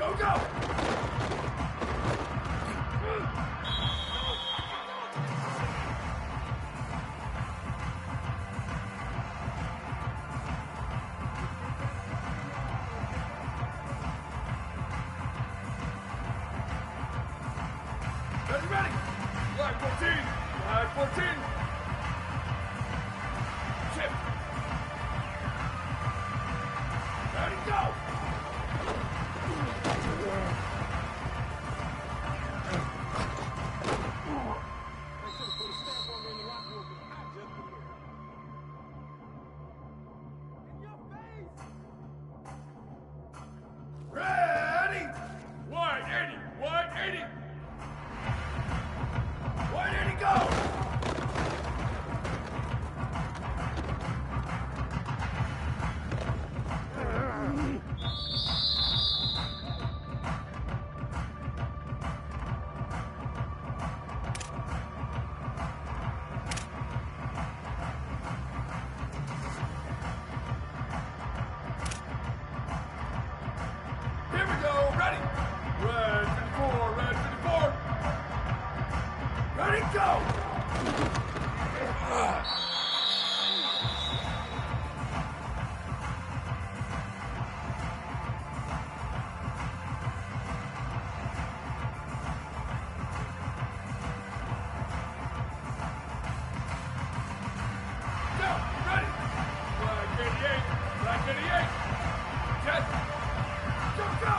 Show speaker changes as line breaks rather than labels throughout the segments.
Go, go! Ready, ready! Line 14! Line 14! Shift! Ready, go! Ready! 180! 180! 180, go! Here we go, ready! Red 54, red 54! Ready, go! Go, ready! Black 88, black 88! Jet! Go, go!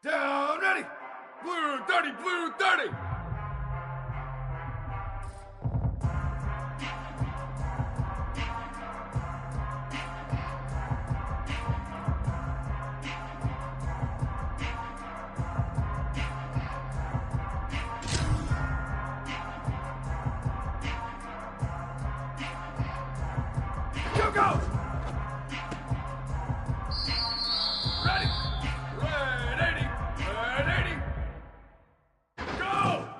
Down, ready. Blue 30, blue 30. Go! Ready! Red 80! Red 80! Go!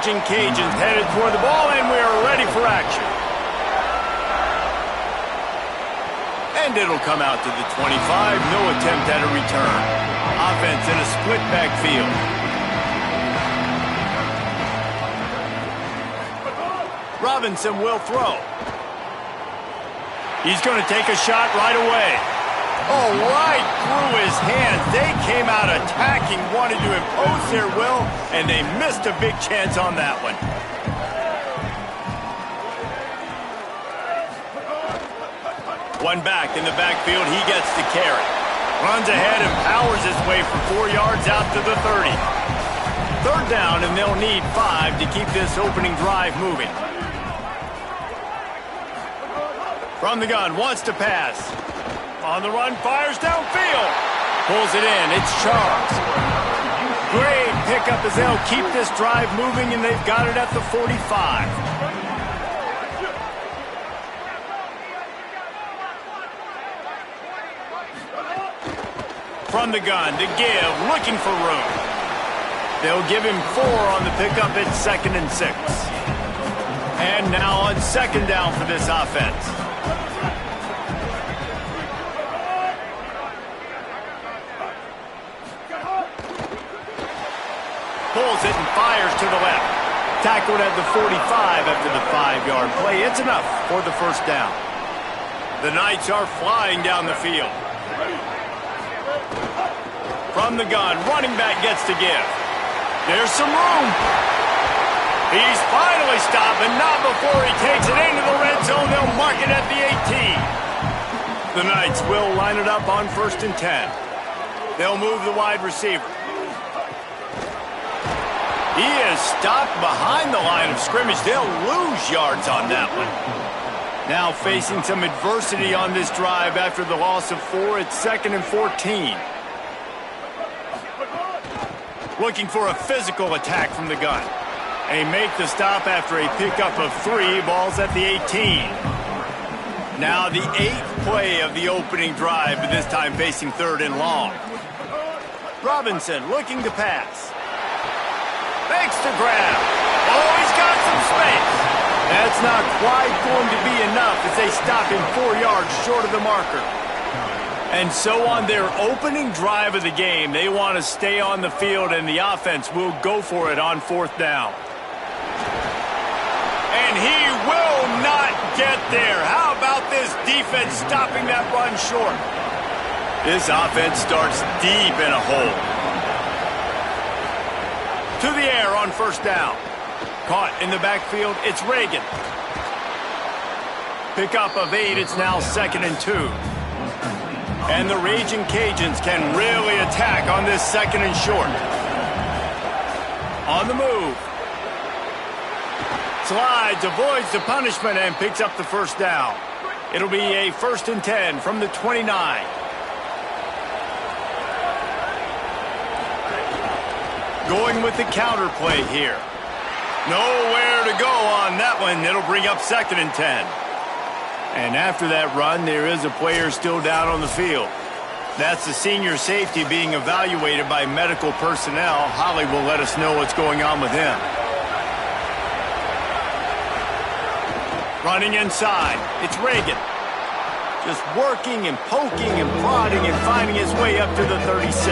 Raging Cajuns headed toward the ball, and we are ready for action. And it'll come out to the 25. No attempt at a return. Offense in a split backfield. Robinson will throw. He's going to take a shot right away. Oh, right through his hands. They came out attacking, wanted to impose their will, and they missed a big chance on that one. One back in the backfield. He gets the carry. Runs ahead and powers his way for 4 yards out to the 30. Third down, and they'll need 5 to keep this opening drive moving. From the gun, wants to pass. On the run, fires downfield. Pulls it in, it's Charles. Great pickup as they'll keep this drive moving, and they've got it at the 45. From the gun to give, looking for room. They'll give him 4 on the pickup at 2nd and 6. And now on 2nd down for this offense. Pulls it and fires to the left. Tackled at the 45 after the 5-yard play. It's enough for the first down. The Knights are flying down the field. From the gun, running back gets to give. There's some room. He's finally stopped, but not before he takes it into the red zone. They'll mark it at the 18. The Knights will line it up on 1st and 10. They'll move the wide receiver. He is stopped behind the line of scrimmage. They'll lose yards on that one. Now facing some adversity on this drive after the loss of 4 at 2nd and 14. Looking for a physical attack from the gun. They make the stop after a pickup of 3. Ball's at the 18. Now the 8th play of the opening drive, but this time facing 3rd and long. Robinson looking to pass. Makes the grab. Oh, he's got some space. That's not quite going to be enough as they stop him 4 yards short of the marker. And so on their opening drive of the game, they want to stay on the field, and the offense will go for it on 4th down. And he will not get there. How about this defense stopping that run short? This offense starts deep in a hole. To the air on 1st down. Caught in the backfield, it's Reagan. Pickup of 8, it's now 2nd and 2. And the Raging Cajuns can really attack on this 2nd and short. On the move. Slides, avoids the punishment, and picks up the 1st down. It'll be a 1st and 10 from the 29. Going with the counter play here. Nowhere to go on that one. It'll bring up 2nd and 10. And after that run, there is a player still down on the field. That's the senior safety being evaluated by medical personnel. Holly will let us know what's going on with him. Running inside, it's Reagan. Just working and poking and prodding and finding his way up to the 36.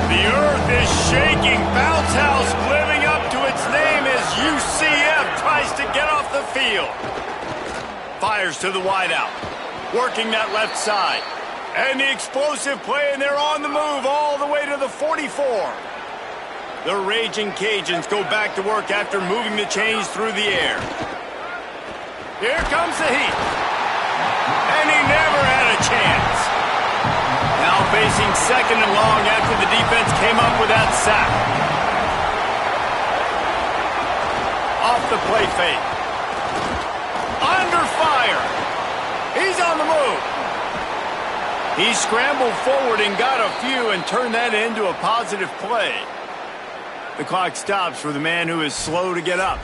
The earth is shaking. Bounce House living up to its name as UCF tries to get off the field. Fires to the wideout. Working that left side. And the explosive play, and they're on the move all the way to the 44. The Raging Cajuns go back to work after moving the chains through the air. Here comes the heat. And he never had a chance. Now facing 2nd and long after the defense came up with that sack. Off the play fake. Under fire. He's on the move. He scrambled forward and got a few and turned that into a positive play. The clock stops for the man who is slow to get up.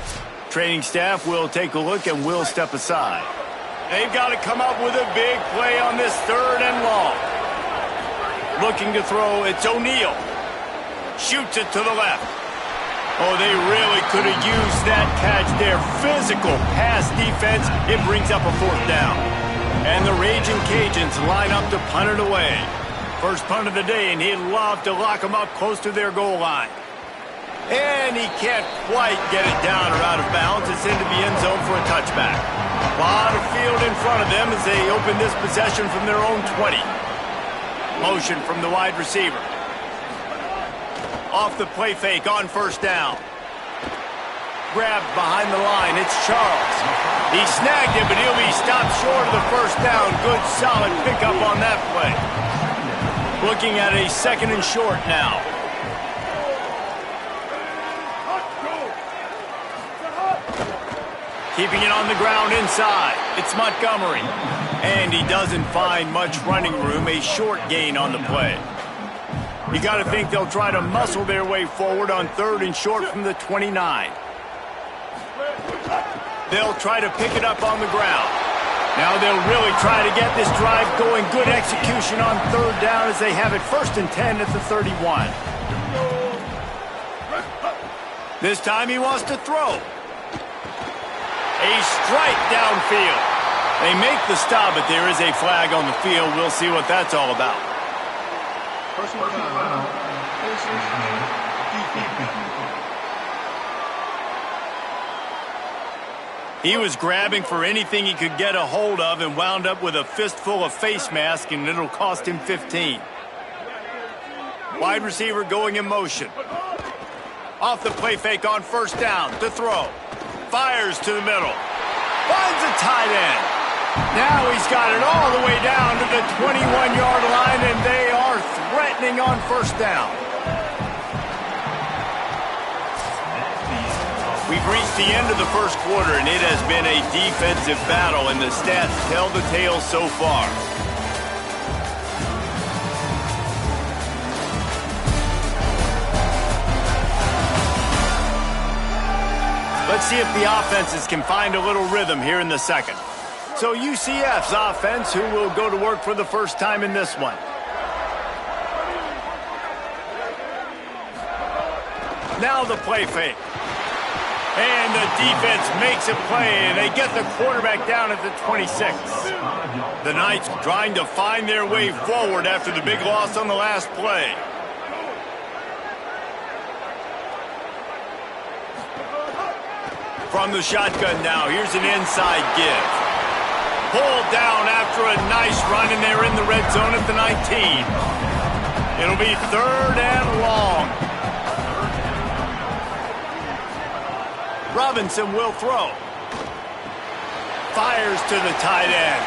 Training staff will take a look and will step aside. They've got to come up with a big play on this 3rd and long. Looking to throw, it's O'Neal. Shoots it to the left. Oh, they really could have used that catch there. Physical pass defense. It brings up a fourth down. And the Raging Cajuns line up to punt it away. First punt of the day, and he'd love to lock them up close to their goal line. And he can't quite get it down or out of bounds. It's into the end zone for a touchback. A lot of field in front of them as they open this possession from their own 20. Motion from the wide receiver. Off the play fake on first down. Grabbed behind the line. It's Charles. He snagged it, but he'll be stopped short of the first down. Good, solid pickup on that play. Looking at a second and short now. Keeping it on the ground inside. It's Montgomery. And he doesn't find much running room. A short gain on the play. You got to think they'll try to muscle their way forward on third and short from the 29. They'll try to pick it up on the ground. Now they'll really try to get this drive going. Good execution on third down as they have it first and 10 at the 31. This time he wants to throw. A strike downfield. They make the stop, but there is a flag on the field. We'll see what that's all about. He was grabbing for anything he could get a hold of and wound up with a fistful of face mask, and it'll cost him 15. Wide receiver going in motion. Off the play fake on first down to throw. Fires to the middle. Finds a tight end. Now he's got it all the way down to the 21-yard line, and they are threatening on first down. We've reached the end of the first quarter, and it has been a defensive battle, and the stats tell the tale so far. Let's see if the offenses can find a little rhythm here in the second. So UCF's offense, who will go to work for the first time in this one. Now the play fake. And the defense makes a play, and they get the quarterback down at the 26. The Knights trying to find their way forward after the big loss on the last play. From the shotgun now, here's an inside give. Pulled down after a nice run, and they're in the red zone at the 19. It'll be third and long. Robinson will throw. Fires to the tight end.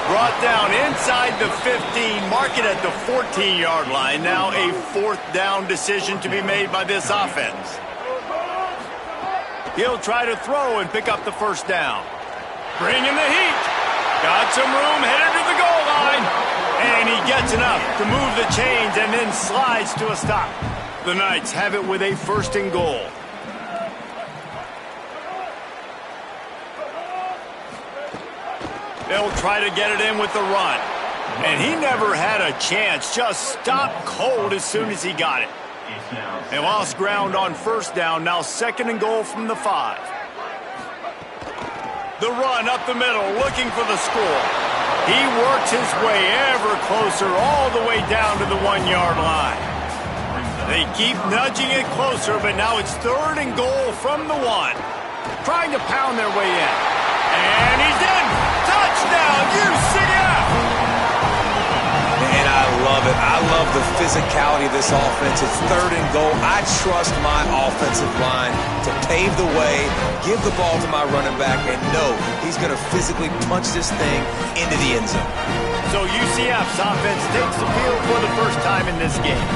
Brought down inside the 15, mark it at the 14-yard line. Now a fourth down decision to be made by this offense. He'll try to throw and pick up the first down. Bringing the heat. Got some room, headed to the goal line. And he gets enough to move the chains and then slides to a stop. The Knights have it with a first and goal. They'll try to get it in with the run. And he never had a chance. Just stopped cold as soon as he got it. They lost ground on first down. Now second and goal from the 5. The run up the middle, looking for the score. He works his way ever closer, all the way down to the 1-yard line. They keep nudging it closer, but now it's third and goal from the 1. Trying to pound their way in. And he's in! Touchdown, UCF!
And I love it. I love the physicality of this offense. It's third and goal. I trust my offensive line to pave the way, give the ball to my running back, and know he's going to physically punch this thing into the end zone.
So UCF's offense takes the field for the first time in this game.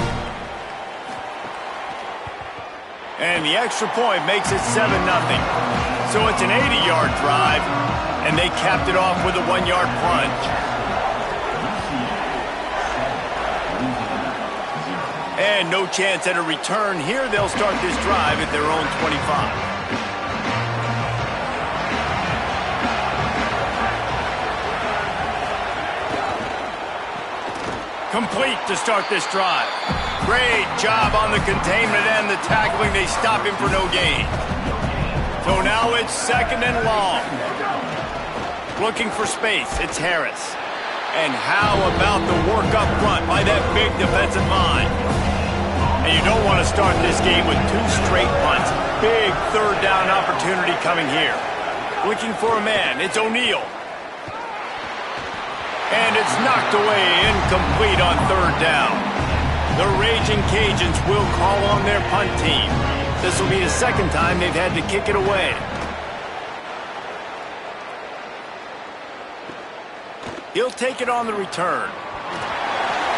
And the extra point makes it 7-0. So it's an 80-yard drive, and they capped it off with a 1-yard plunge. And no chance at a return here. They'll start this drive at their own 25. Complete to start this drive. Great job on the containment and the tackling. They stop him for no gain. So now it's second and long. Looking for space. It's Harris. And how about the work up front by that big defensive line? And you don't want to start this game with 2 straight punts. Big third down opportunity coming here. Looking for a man. It's O'Neal. And it's knocked away, incomplete on third down. The Raging Cajuns will call on their punt team. This will be the second time they've had to kick it away. He'll take it on the return.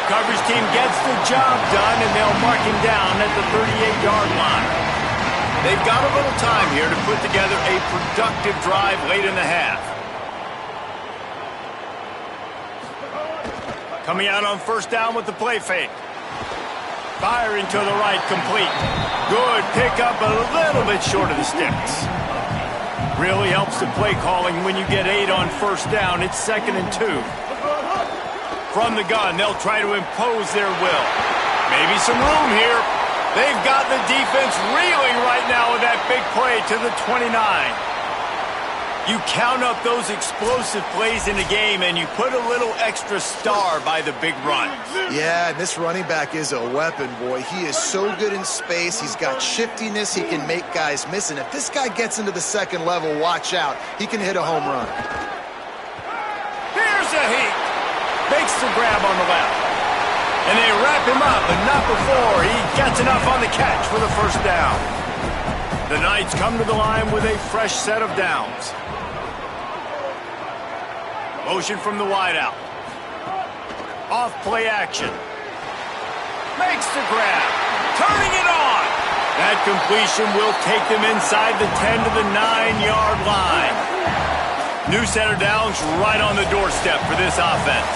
Coverage team gets the job done, and they'll mark him down at the 38-yard line. They've got a little time here to put together a productive drive late in the half. Coming out on first down with the play fake. Firing to the right, complete. Good pickup, a little bit short of the sticks. Really helps the play calling when you get 8 on first down. It's 2nd and 2. From the gun, they'll try to impose their will. Maybe some room here. They've got the defense reeling right now with that big play to the 29. You count up those explosive plays in a game, and you put a little extra star by the big run.
Yeah, and this running back is a weapon, boy. He is so good in space. He's got shiftiness. He can make guys miss. And if this guy gets into the second level, watch out. He can hit a home run.
Here's a heat. Makes the grab on the left. And they wrap him up, but not before he gets enough on the catch for the first down. The Knights come to the line with a fresh set of downs. Motion from the wideout. Off play action. Makes the grab. Turning it on. That completion will take them inside the 10 to the 9-yard line. New set of downs right on the doorstep for this offense.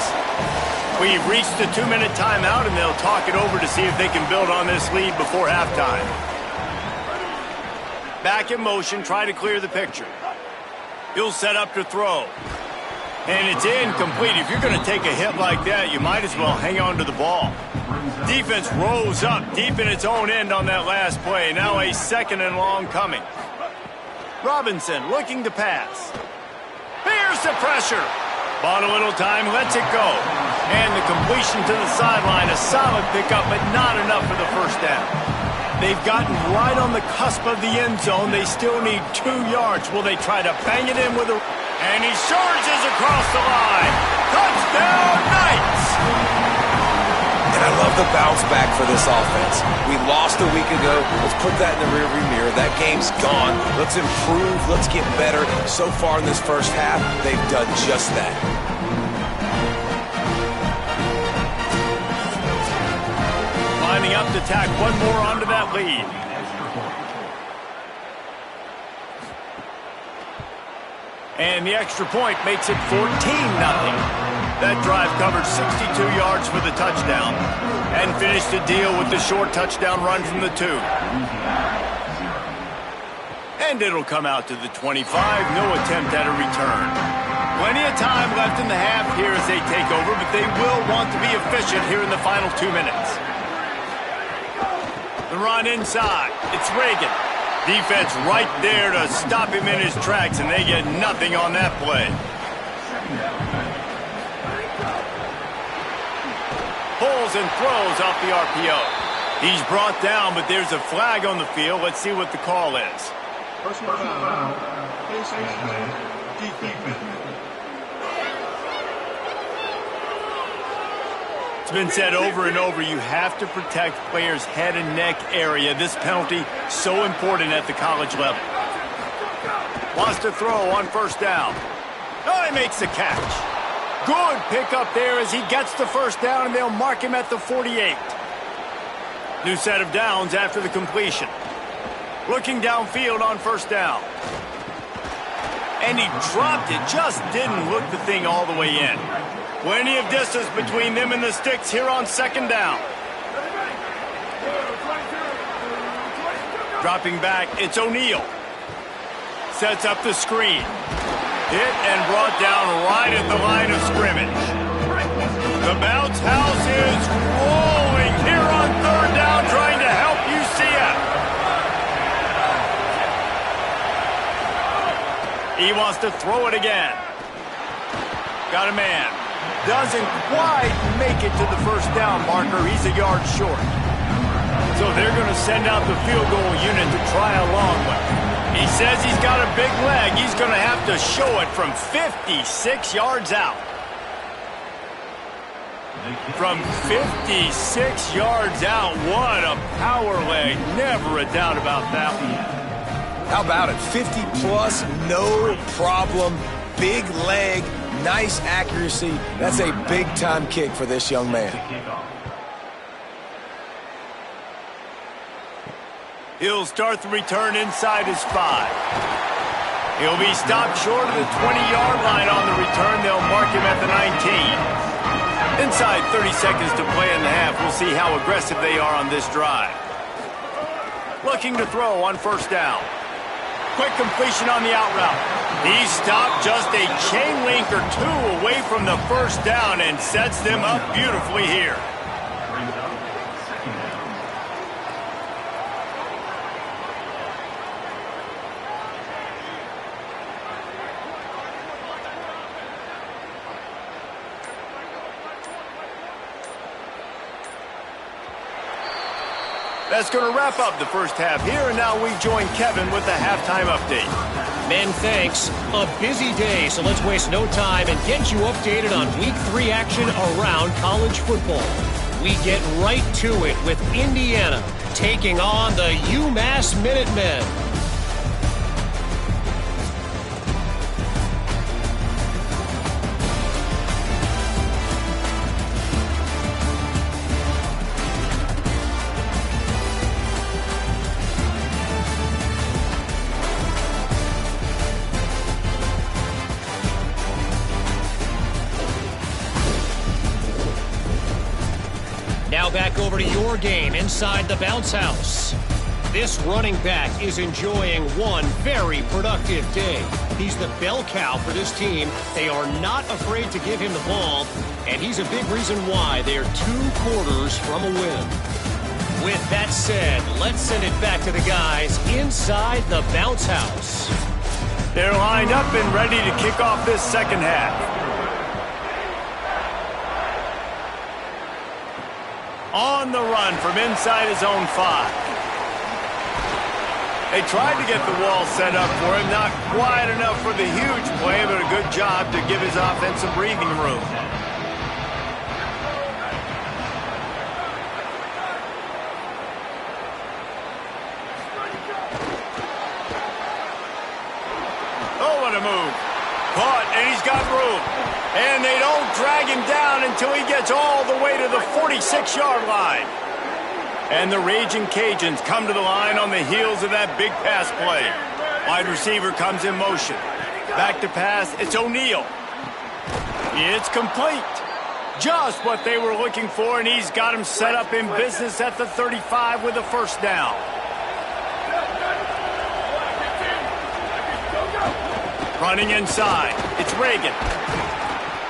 We've reached the 2-minute timeout, and they'll talk it over to see if they can build on this lead before halftime. Back in motion, try to clear the picture. He'll set up to throw. And it's incomplete. If you're going to take a hit like that, you might as well hang on to the ball. Defense rose up deep in its own end on that last play. Now a 2nd and long coming. Robinson looking to pass. Here's the pressure. Bought a little time, lets it go. And the completion to the sideline, a solid pickup, but not enough for the first down. They've gotten right on the cusp of the end zone. They still need 2 yards. Will they try to bang it in with a... And he surges across the line. Touchdown, Knights!
And I love the bounce back for this offense. We lost a week ago. Let's put that in the rearview mirror. That game's gone. Let's improve. Let's get better. So far in this first half, they've done just that.
Lining up to tack one more onto that lead. And the extra point makes it 14-0. That drive covered 62 yards for the touchdown and finished the deal with the short touchdown run from the 2. And it'll come out to the 25. No attempt at a return. Plenty of time left in the half here as they take over, but they will want to be efficient here in the final 2 minutes. The run inside. It's Reagan. Defense right there to stop him in his tracks, and they get nothing on that play. Pulls and throws off the RPO. He's brought down, but there's a flag on the field. Let's see what the call is.
Personal foul. Defense.
It's been said over and over, you have to protect players' head and neck area. This penalty, so important at the college level. Wants to throw on first down. Oh, he makes the catch. Good pickup there as he gets the first down, and they'll mark him at the 48. New set of downs after the completion. Looking downfield on first down. And he dropped it, just didn't look the thing all the way in. Plenty of distance between them and the sticks here on second down. Dropping back, it's O'Neal. Sets up the screen. Hit and brought down right at the line of scrimmage. The bounce house is rolling here on third now trying to help UCF. He wants to throw it again. Got a man. Doesn't quite make it to the first down marker. He's a yard short. So they're going to send out the field goal unit to try a long one. He says he's got a big leg. He's going to have to show it from 56 yards out. From 56 yards out, what a power leg. Never a doubt about that one.
How about it? 50-plus, no problem. Big leg, nice accuracy. That's a big-time kick for this young man.
He'll start the return inside his 5. He'll be stopped short of the 20-yard line on the return. They'll mark him at the 19. Inside 30 seconds to play in the half. We'll see how aggressive they are on this drive. Looking to throw on first down. Quick completion on the out route. He's stopped just a chain link or two away from the first down and sets them up beautifully here. That's going to wrap up the first half here, and now we join Kevin with the halftime update.
Men, thanks. A busy day, so let's waste no time and get you updated on Week 3 action around college football. We get right to it with Indiana taking on the UMass Minutemen. Now back over to your game inside the bounce house. This running back is enjoying one very productive day. He's the bell cow for this team. They are not afraid to give him the ball, and he's a big reason why they are 2 quarters from a win. With that said, let's send it back to the guys inside the bounce house.
They're lined up and ready to kick off this second half. On the run from inside his own 5. They tried to get the wall set up for him. Not quite enough for the huge play, but a good job to give his offense some breathing room. Oh, what a move. Caught, and he's got room. And they don't drag him down until he gets all the way to the 46-yard line. And the Raging Cajuns come to the line on the heels of that big pass play. Wide receiver comes in motion. Back to pass, it's O'Neal. It's complete. Just what they were looking for, and he's got him set up in business at the 35 with a first down. Running inside, it's Reagan.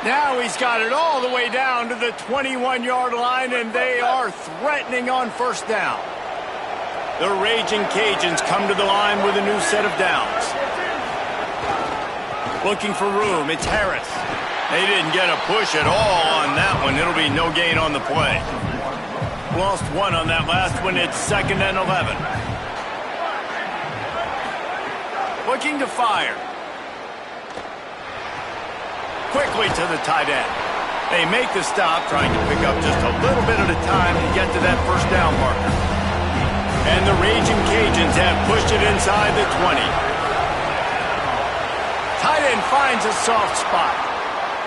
Now he's got it all the way down to the 21-yard line, and they are threatening on first down. The Raging Cajuns come to the line with a new set of downs. Looking for room, it's Harris. They didn't get a push at all on that one. It'll be no gain on the play. Lost 1 on that last one. It's 2nd and 11. Looking to fire. Quickly to the tight end. They make the stop, trying to pick up just a little bit at a time to get to that first down marker. And the Raging Cajuns have pushed it inside the 20. Tight end finds a soft spot.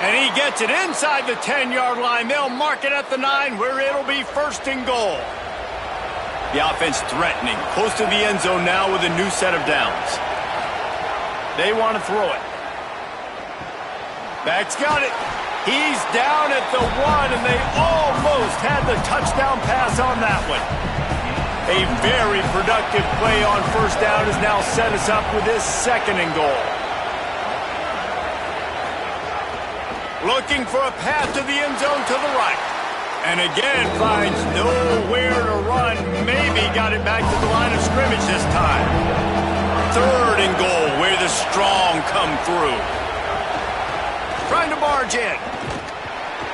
And he gets it inside the 10-yard line. They'll mark it at the 9, where it'll be 1st and goal. The offense threatening, close to the end zone now with a new set of downs. They want to throw it. Back's got it. He's down at the 1, and they almost had the touchdown pass on that one. A very productive play on first down has now set us up with this 2nd and goal. Looking for a path to the end zone to the right. And again finds nowhere to run. Maybe got it back to the line of scrimmage this time. 3rd and goal, where the strong come through. Trying to barge in.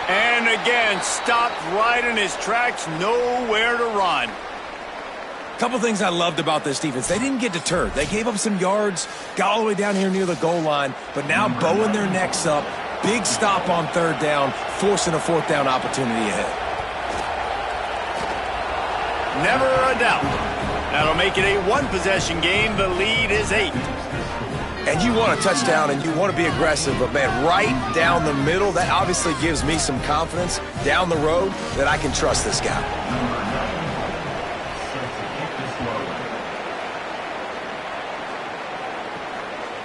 And again, stopped right in his tracks, nowhere to run.
Couple things I loved about this defense. They didn't get deterred. They gave up some yards, got all the way down here near the goal line, but now bowing their necks up. Big stop on 3rd down, forcing a 4th down opportunity ahead.
Never a doubt. That'll make it a 1-possession game. The lead is 8.
And you want a touchdown and you want to be aggressive, but man, right down the middle, that obviously gives me some confidence down the road that I can trust this guy.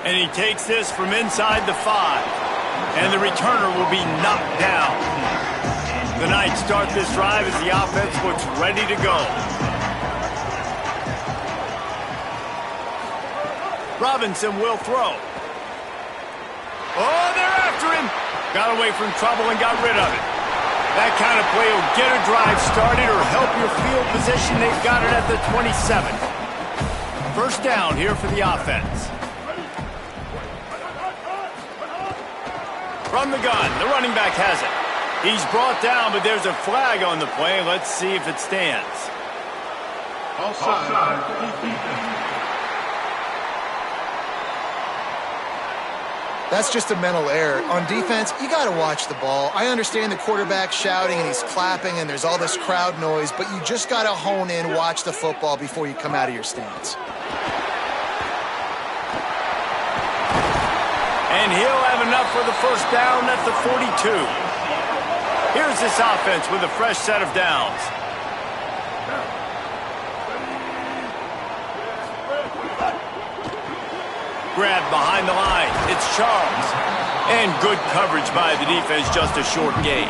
And he takes this from inside the 5. And the returner will be knocked down. The Knights start this drive as the offense looks ready to go. Robinson will throw. Oh, they're after him. Got away from trouble and got rid of it. That kind of play will get a drive started or help your field position. They've got it at the 27. 1st down here for the offense. From the gun, the running back has it. He's brought down, but there's a flag on the play. Let's see if it stands.
Offside.
That's just a mental error. On defense, you got to watch the ball. I understand the quarterback shouting and he's clapping and there's all this crowd noise, but you just got to hone in, watch the football before you come out of your stance.
And he'll have enough for the 1st down at the 42. Here's this offense with a fresh set of downs. Grabbed behind the line. It's Charles. And good coverage by the defense, just a short gain.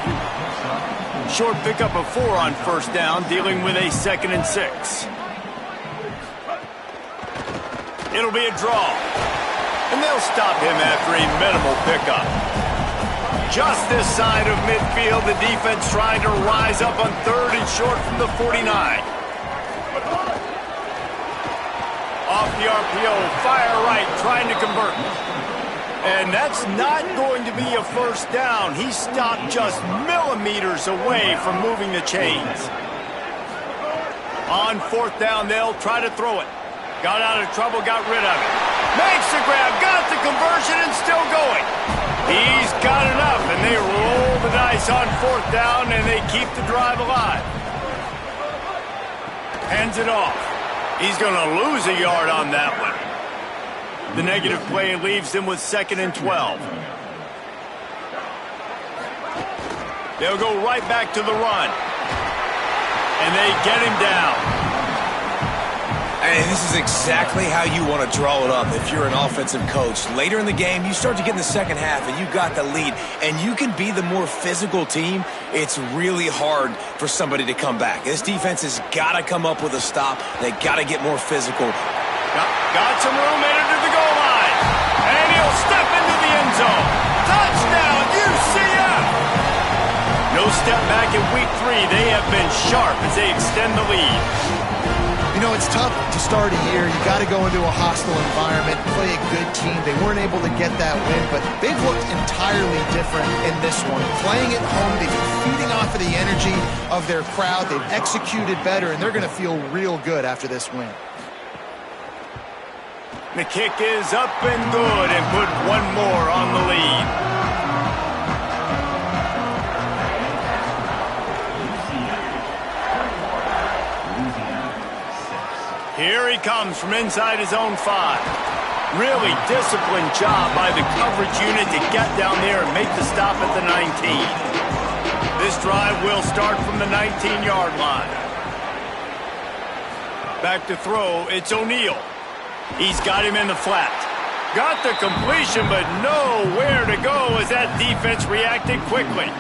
Short pickup of 4 on 1st down, dealing with a 2nd and 6. It'll be a draw. And they'll stop him after a minimal pickup. Just this side of midfield, the defense trying to rise up on 3rd and short from the 49. Off the RPO, fire right, trying to convert. And that's not going to be a 1st down. He stopped just millimeters away from moving the chains. On 4th down, they'll try to throw it. Got out of trouble, got rid of it. Makes the grab, got the conversion, and still going. He's got enough, and they roll the dice on 4th down, and they keep the drive alive. Hands it off. He's going to lose a yard on that one. The negative play leaves him with 2nd and 12. They'll go right back to the run. And they get him down.
And this is exactly how you want to draw it up if you're an offensive coach. Later in the game, you start to get in the 2nd half, and you got the lead, and you can be the more physical team. It's really hard for somebody to come back. This defense has got to come up with a stop. They got to get more physical.
Got some room headed to the goal line. And he'll step into the end zone. Touchdown, UCF! No step back in week 3. They have been sharp as they extend the lead.
You know, it's tough to start a year. You got to go into a hostile environment, play a good team. They weren't able to get that win, but they've looked entirely different in this one. Playing at home, they've been feeding off of the energy of their crowd. They've executed better, and they're going to feel real good after this win.
The kick is up and good and put one more on the lead. Here he comes from inside his own 5. Really disciplined job by the coverage unit to get down there and make the stop at the 19. This drive will start from the 19-yard line. Back to throw, it's O'Neal. He's got him in the flat. Got the completion, but nowhere to go as that defense reacted quickly.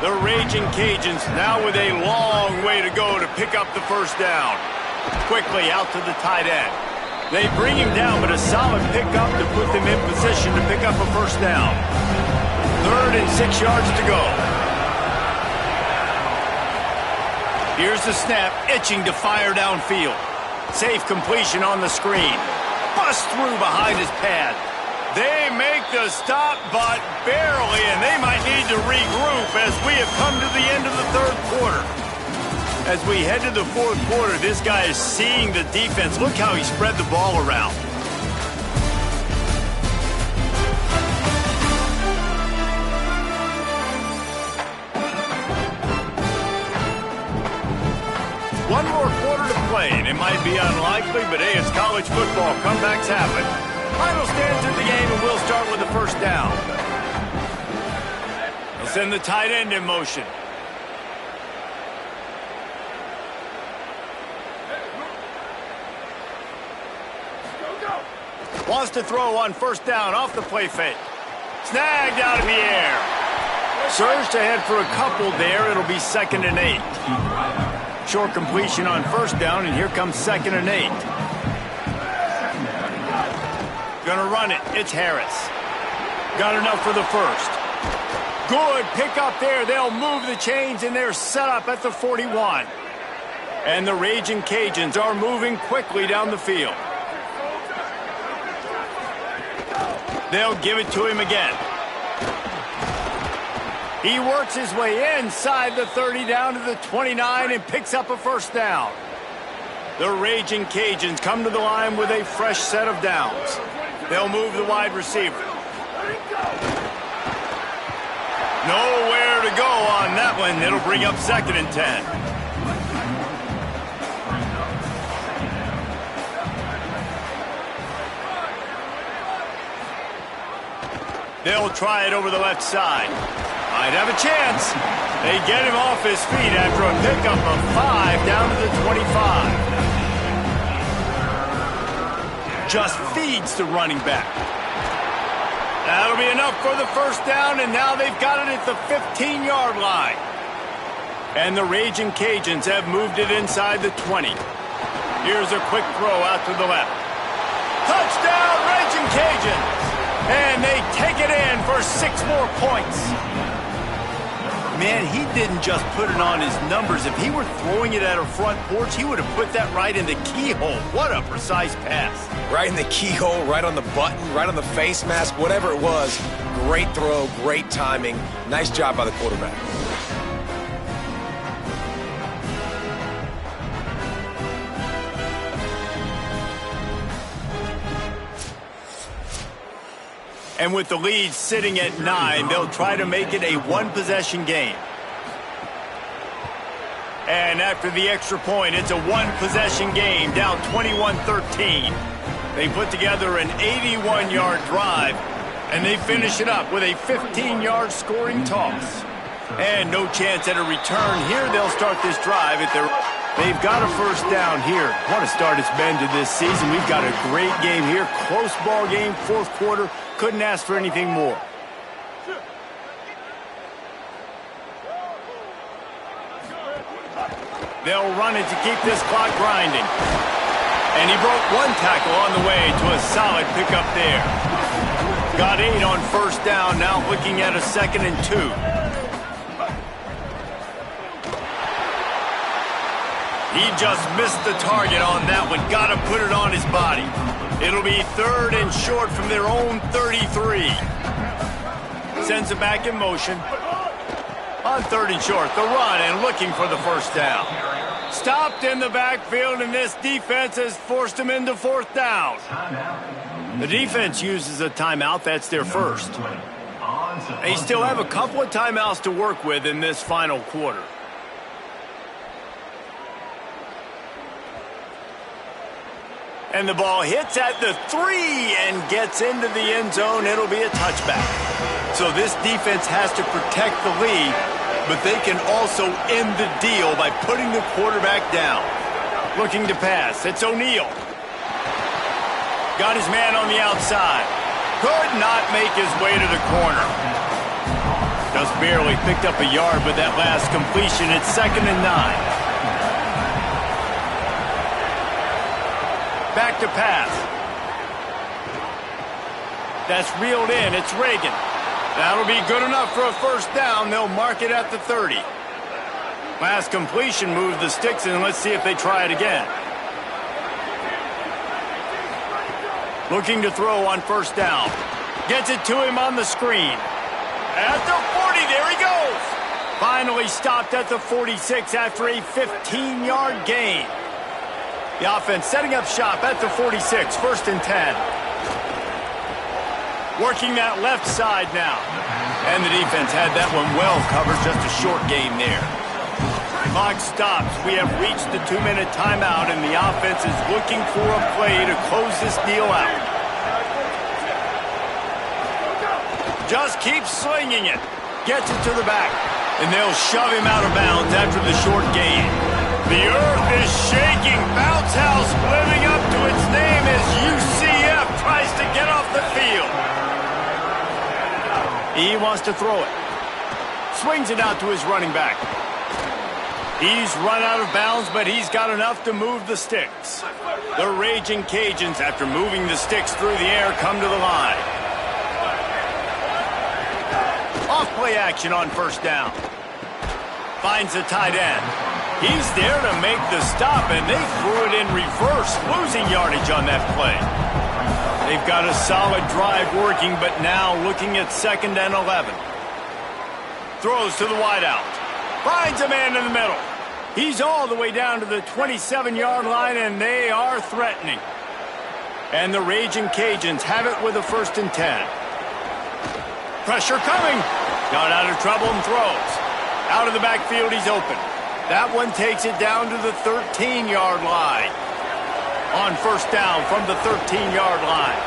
The Raging Cajuns now with a long way to go to pick up the 1st down. Quickly out to the tight end. They bring him down, but a solid pickup to put them in position to pick up a 1st down. 3rd and 6 yards to go. Here's the snap, itching to fire downfield. Safe completion on the screen. Bust through behind his pad. They make the stop, but barely, and they might need to regroup as we have come to the end of the third quarter. As we head to the fourth quarter, this guy is seeing the defense. Look how he spread the ball around. One more quarter to play, and it might be unlikely, but hey, it's college football. Comebacks happen. Final stands of the game, and we'll start with the first down. They'll send the tight end in motion. Wants to throw on first down off the play fake. Snagged out of the air. Surged ahead for a couple there. It'll be 2nd and 8. Short completion on first down, and here comes 2nd and 8. Gonna run it. It's Harris. Got enough for the first. Good pick up there. They'll move the chains, and they're set up at the 41. And the Raging Cajuns are moving quickly down the field. They'll give it to him again. He works his way inside the 30 down to the 29 and picks up a first down. The Raging Cajuns come to the line with a fresh set of downs. They'll move the wide receiver. Nowhere to go on that one. It'll bring up 2nd and 10. They'll try it over the left side. Might have a chance. They get him off his feet after a pickup of 5 down to the 25. Just feeds the running back. That'll be enough for the first down, and now they've got it at the 15-yard line. And the Raging Cajuns have moved it inside the 20. Here's a quick throw out to the left. Touchdown, Raging Cajuns! And they take it in for 6 more points. Man, he didn't just put it on his numbers. If he were throwing it at a front porch, he would have put that right in the keyhole. What a precise pass.
Right in the keyhole, right on the button, right on the face mask, whatever it was. Great throw, great timing. Nice job by the quarterback.
And with the lead sitting at 9, they'll try to make it a one-possession game. And after the extra point, it's a one-possession game, down 21-13. They put together an 81-yard drive, and they finish it up with a 15-yard scoring toss. And no chance at a return here. They'll start this drive at their... They've got a first down here. What a start it's been to this season. We've got a great game here. Close ball game, fourth quarter. Couldn't ask for anything more. They'll run it to keep this clock grinding. And he broke one tackle on the way to a solid pickup there. Got 8 on first down, now looking at a 2nd and 2. He just missed the target on that one. Got to put it on his body. It'll be 3rd and short from their own 33. Sends it back in motion. On 3rd and short, the run and looking for the first down. Stopped in the backfield, and this defense has forced him into 4th down. The defense uses a timeout. That's their first. They still have a couple of timeouts to work with in this final quarter. And the ball hits at the 3 and gets into the end zone. It'll be a touchback. So this defense has to protect the lead, but they can also end the deal by putting the quarterback down. Looking to pass. It's O'Neal. Got his man on the outside. Could not make his way to the corner. Just barely picked up a yard with that last completion. It's 2nd and 9. Back to pass. That's reeled in. It's Reagan. That'll be good enough for a first down. They'll mark it at the 30. Last completion moved the sticks, and let's see if they try it again. Looking to throw on first down. Gets it to him on the screen. At the 40, there he goes. Finally stopped at the 46 after a 15-yard gain. The offense setting up shop at the 46, 1st and 10. Working that left side now. And the defense had that one well covered, just a short gain there. Clock stops. We have reached the 2-minute timeout, and the offense is looking for a play to close this deal out. Just keeps slinging it. Gets it to the back. And they'll shove him out of bounds after the short gain. The earth is shaking. Bounce House living up to its name as UCF tries to get off the field. He wants to throw it. Swings it out to his running back. He's run out of bounds, but he's got enough to move the sticks. The Raging Cajuns, after moving the sticks through the air, come to the line. Off-play action on first down. Finds the tight end. He's there to make the stop, and they threw it in reverse, losing yardage on that play. They've got a solid drive working, but now looking at 2nd and 11. Throws to the wideout. Finds a man in the middle. He's all the way down to the 27-yard line, and they are threatening. And the Raging Cajuns have it with a 1st and 10. Pressure coming. Got out of trouble and throws. Out of the backfield, he's open. That one takes it down to the 13-yard line. On first down from the 13-yard line.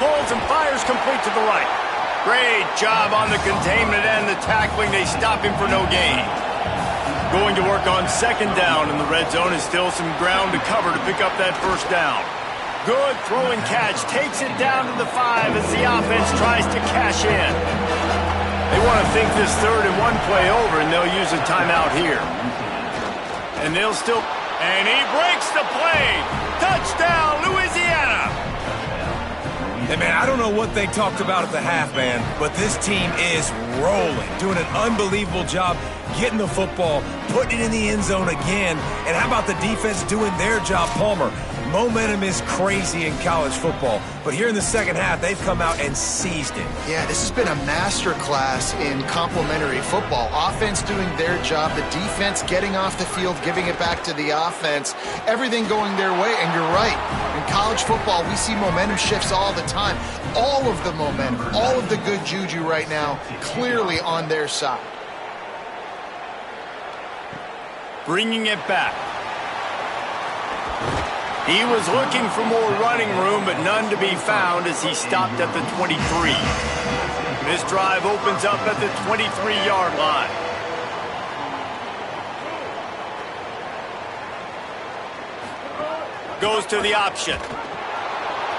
Pulls and fires complete to the right. Great job on the containment and the tackling. They stop him for no gain. Going to work on 2nd down, and the red zone is still some ground to cover to pick up that first down. Good throw and catch. Takes it down to the 5 as the offense tries to cash in. They want to think this 3rd and 1 play over, and they'll use a timeout here. And they'll still... And he breaks the play. Touchdown, Louisiana.
Hey, man, I don't know what they talked about at the half, man, but this team is rolling, doing an unbelievable job getting the football, putting it in the end zone again. And how about the defense doing their job, Palmer? Momentum is crazy in college football, but here in the second half, they've come out and seized it.
Yeah, this has been a masterclass in complementary football. Offense doing their job, the defense getting off the field, giving it back to the offense, everything going their way. And you're right, in college football, we see momentum shifts all the time. All of the momentum, all of the good juju right now, clearly on their side.
Bringing it back. He was looking for more running room, but none to be found as he stopped at the 23. This drive opens up at the 23-yard line. Goes to the option.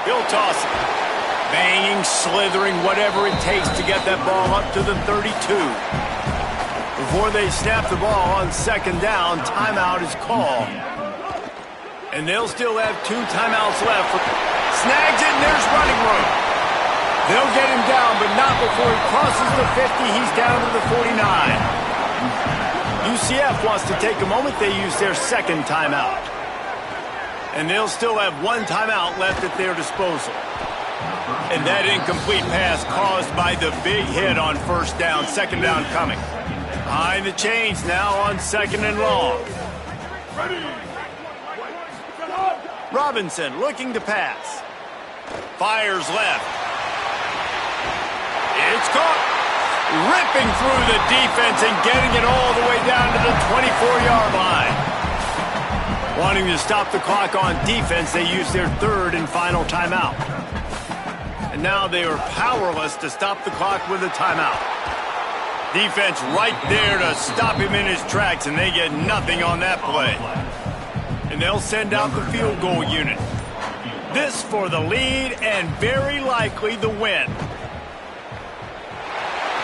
He'll toss it. Banging, slithering, whatever it takes to get that ball up to the 32. Before they snap the ball on 2nd down, timeout is called. And they'll still have 2 timeouts left. Snags it, and there's running room. They'll get him down, but not before he crosses the 50. He's down to the 49. UCF wants to take a moment. They use their 2nd timeout. And they'll still have 1 timeout left at their disposal. And that incomplete pass caused by the big hit on first down. 2nd down coming. Behind the chains now on 2nd and long. Robinson looking to pass. Fires left. It's caught. Ripping through the defense and getting it all the way down to the 24-yard line. Wanting to stop the clock on defense, they use their 3rd and final timeout. And now they are powerless to stop the clock with a timeout. Defense right there to stop him in his tracks, and they get nothing on that play. And they'll send out the field goal unit. This for the lead and very likely the win.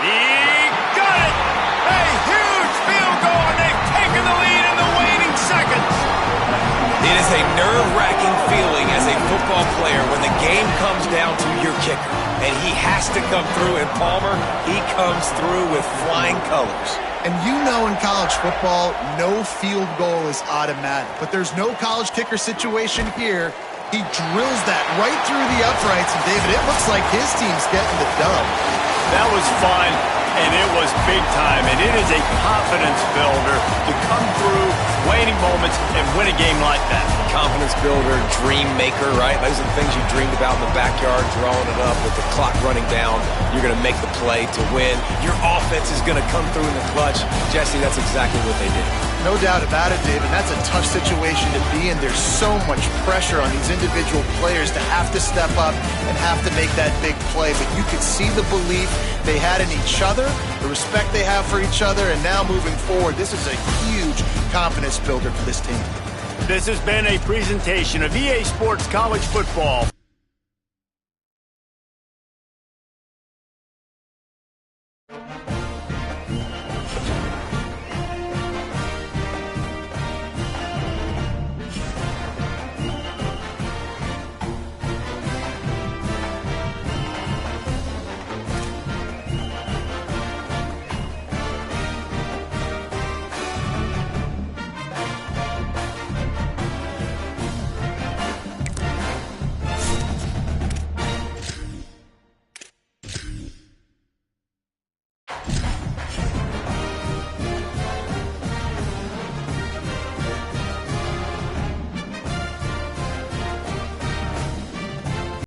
He got it! A huge field goal, and they've taken the lead in the waning seconds.
It is a nerve-wracking feeling as a football player when the game comes down to your kicker. And he has to come through, and Palmer, he comes through with flying colors.
And you know in college football, no field goal is automatic. But there's no college kicker situation here. He drills that right through the uprights. And, David, it looks like his team's getting the dub.
That was fun, and it was big time. And it is a confidence builder to come through waning moments and win a game like that.
Confidence builder, dream maker, right? Those are the things you dreamed about in the backyard, drawing it up with the clock running down. You're going to make the play to win. Your offense is going to come through in the clutch. Jesse, that's exactly what they did.
No doubt about it, David. That's a tough situation to be in. There's so much pressure on these individual players to have to step up and have to make that big play. But you could see the belief they had in each other, the respect they have for each other, and now moving forward, this is a huge confidence builder for this team.
This has been a presentation of EA Sports College Football.